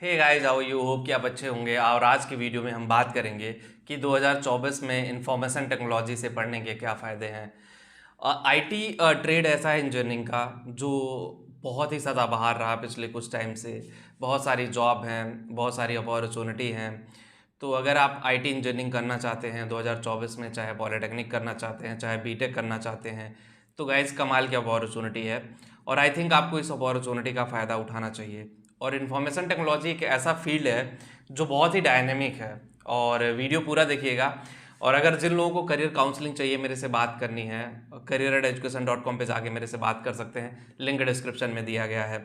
Hey guys, how you hope कि आप अच्छे होंगे। और आज की वीडियो में हम बात करेंगे कि 2024 में इंफॉर्मेशन टेक्नोलॉजी से पढ़ने के क्या फ़ायदे हैं। आईटी ट्रेड ऐसा है इंजीनियरिंग का जो बहुत ही सदाबहार रहा पिछले कुछ टाइम से। बहुत सारी जॉब हैं, बहुत सारी अपॉर्चुनिटी हैं। तो अगर आप आईटी इंजीनियरिंग करना चाहते हैं 2024 में, चाहे पॉलिटेक्निक करना चाहते हैं, चाहे बीटेक करना चाहते हैं, तो गाइस कमाल की अपॉर्चुनिटी है। और आई थिंक आपको इस अपॉर्चुनिटी का फ़ायदा उठाना चाहिए। और इन्फॉर्मेशन टेक्नोलॉजी एक ऐसा फील्ड है जो बहुत ही डायनेमिक है। और वीडियो पूरा देखिएगा। और अगर जिन लोगों को करियर काउंसलिंग चाहिए, मेरे से बात करनी है, career@education.com पे जाके मेरे से बात कर सकते हैं। लिंक डिस्क्रिप्शन में दिया गया है।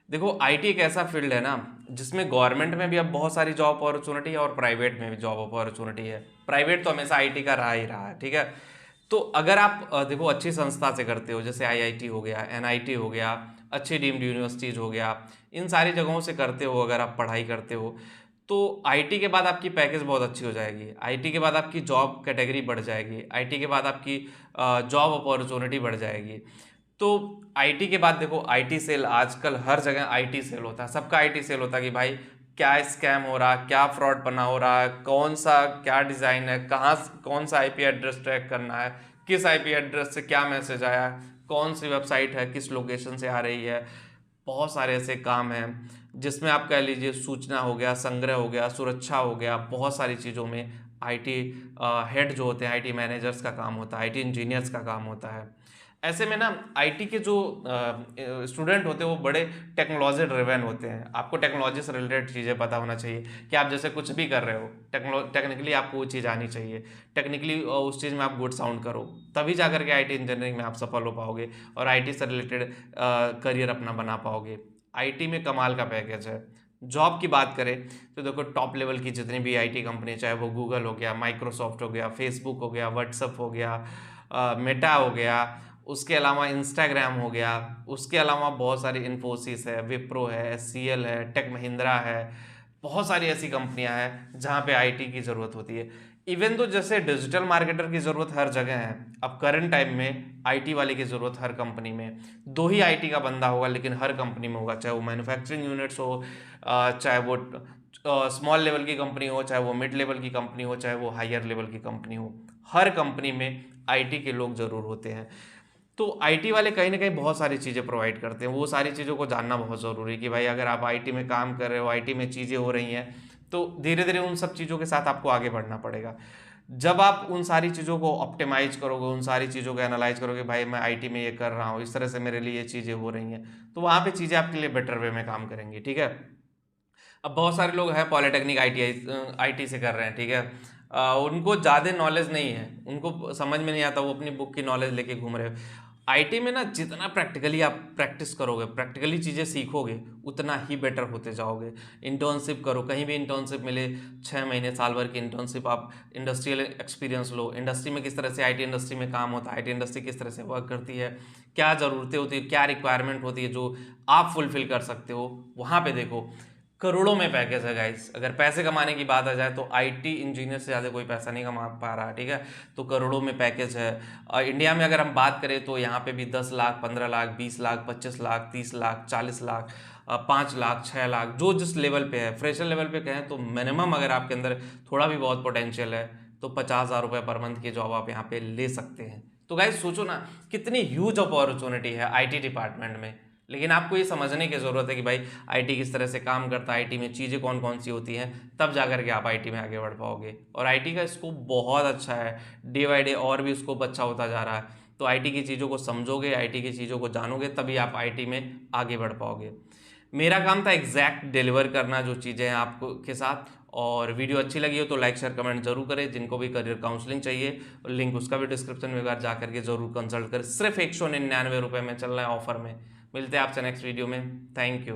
देखो, आईटी एक ऐसा फील्ड है ना जिसमें गवर्नमेंट में भी अब बहुत सारी जॉब अपॉर्चुनिटी है और प्राइवेट में भी जॉब अपॉर्चुनिटी है। प्राइवेट तो हमेशा आईटी का रहा ही रहा है, ठीक है। तो अगर आप देखो अच्छी संस्था से करते हो, जैसे आईआईटी हो गया, एनआईटी हो गया, अच्छी डीम्ड यूनिवर्सिटीज़ हो गया, इन सारी जगहों से करते हो, अगर आप पढ़ाई करते हो, तो आईटी के बाद आपकी पैकेज बहुत अच्छी हो जाएगी। आईटी के बाद आपकी जॉब कैटेगरी बढ़ जाएगी। आईटी के बाद आपकी जॉब अपॉर्चुनिटी बढ़ जाएगी। तो आईटी के बाद देखो, आईटी सेल आजकल हर जगह आईटी सेल होता है। सबका आईटी सेल होता है कि भाई क्या स्कैम हो रहा, क्या फ्रॉड बना हो रहा है, कौन सा क्या डिज़ाइन है, कहाँ कौन सा आईपी एड्रेस ट्रैक करना है, किस आईपी एड्रेस से क्या मैसेज आया, कौन सी वेबसाइट है, किस लोकेशन से आ रही है। बहुत सारे ऐसे काम हैं जिसमें आप कह लीजिए सूचना हो गया, संग्रह हो गया, सुरक्षा हो गया। बहुत सारी चीज़ों में आईटी हेड जो होते हैं, आईटी मैनेजर्स का काम होता है, आईटी इंजीनियर्स का काम होता है। ऐसे में ना आईटी के जो स्टूडेंट होते हैं वो बड़े टेक्नोलॉजी ड्रिवन होते हैं। आपको टेक्नोलॉजी से रिलेटेड चीज़ें पता होना चाहिए कि आप जैसे कुछ भी कर रहे हो, टेक्निकली आपको वो चीज़ आनी चाहिए। टेक्निकली उस चीज़ में आप गुड साउंड करो, तभी जा करके आईटी इंजीनियरिंग में आप सफल हो पाओगे और आईटी से रिलेटेड करियर अपना बना पाओगे। आईटी में कमाल का पैकेज है। जॉब की बात करें तो देखो, टॉप लेवल की जितनी भी आईटी कंपनी, चाहे वो गूगल हो गया, माइक्रोसॉफ्ट हो गया, फेसबुक हो गया, व्हाट्सअप हो गया, मेटा हो गया, उसके अलावा इंस्टाग्राम हो गया, उसके अलावा बहुत सारी इन्फोसिस है, विप्रो है, एचसीएल है, टेक महिंद्रा है। बहुत सारी ऐसी कंपनियां हैं जहां पे आईटी की ज़रूरत होती है। इवन तो जैसे डिजिटल मार्केटर की ज़रूरत हर जगह है, अब करंट टाइम में आईटी वाले की ज़रूरत हर कंपनी में। दो ही आईटी का बंदा होगा लेकिन हर कंपनी में होगा, चाहे वो मैन्युफैक्चरिंग यूनिट्स हो, चाहे वो स्मॉल लेवल की कंपनी हो, चाहे वो मिड लेवल की कंपनी हो, चाहे वो हायर लेवल की कंपनी हो। हर कंपनी में आईटी के लोग ज़रूर होते हैं। तो आईटी वाले कहीं ना कहीं बहुत सारी चीज़ें प्रोवाइड करते हैं। वो सारी चीज़ों को जानना बहुत ज़रूरी है कि भाई अगर आप आईटी में काम कर रहे हो, आईटी में चीज़ें हो रही हैं, तो धीरे धीरे उन सब चीज़ों के साथ आपको आगे बढ़ना पड़ेगा। जब आप उन सारी चीज़ों को ऑप्टिमाइज करोगे, उन सारी चीज़ों को एनालाइज करोगे, भाई मैं आईटी में ये कर रहा हूँ, इस तरह से मेरे लिए ये चीज़ें हो रही हैं, तो वहाँ पे चीज़ें आपके लिए बेटर वे में काम करेंगी, ठीक है। अब बहुत सारे लोग हैं पॉलिटेक्निक आईटी से कर रहे हैं, ठीक है। उनको ज़्यादा नॉलेज नहीं है, उनको समझ में नहीं आता, वो अपनी बुक की नॉलेज लेके घूम रहे हो। आईटी में ना जितना प्रैक्टिकली आप प्रैक्टिस करोगे, प्रैक्टिकली चीज़ें सीखोगे, उतना ही बेटर होते जाओगे। इंटर्नशिप करो, कहीं भी इंटर्नशिप मिले, 6 महीने साल भर की इंटर्नशिप, आप इंडस्ट्रियल एक्सपीरियंस लो। इंडस्ट्री में किस तरह से आईटी इंडस्ट्री में काम होता है, आईटी इंडस्ट्री किस तरह से वर्क करती है, क्या ज़रूरतें होती है, क्या रिक्वायरमेंट होती है जो आप फुलफिल कर सकते हो, वहाँ पे देखो। करोड़ों में पैकेज है गाइस। अगर पैसे कमाने की बात आ जाए तो आईटी इंजीनियर से ज़्यादा कोई पैसा नहीं कमा पा रहा, ठीक है। तो करोड़ों में पैकेज है। इंडिया में अगर हम बात करें तो यहाँ पे भी 10 लाख, 15 लाख, 20 लाख, 25 लाख, 30 लाख, 40 लाख, 5 लाख, 6 लाख, जो जिस लेवल पे है। फ्रेशर लेवल पे कहें तो मिनिमम अगर आपके अंदर थोड़ा भी बहुत पोटेंशियल है तो 50,000 रुपये पर मंथ की जॉब आप यहाँ पे ले सकते हैं। तो गाइस सोचो ना, कितनी ह्यूज अपॉर्चुनिटी है आईटी डिपार्टमेंट में। लेकिन आपको ये समझने की ज़रूरत है कि भाई आईटी किस तरह से काम करता है, आईटी में चीज़ें कौन कौन सी होती हैं, तब जा करके आप आईटी में आगे बढ़ पाओगे। और आईटी का स्कोप बहुत अच्छा है, डे बाई डे और भी स्कोप अच्छा होता जा रहा है। तो आईटी की चीज़ों को समझोगे, आईटी की चीज़ों को जानोगे, तभी आप आईटी में आगे बढ़ पाओगे। मेरा काम था एग्जैक्ट डिलीवर करना जो चीज़ें हैं आपको के साथ। और वीडियो अच्छी लगी हो तो लाइक शेयर कमेंट जरूर करें। जिनको भी करियर काउंसलिंग चाहिए, लिंक उसका भी डिस्क्रिप्शन में जा करके जरूर कंसल्ट करें। सिर्फ 199 रुपये में चल रहा है ऑफर में। मिलते हैं आपसे नेक्स्ट वीडियो में। Thank you.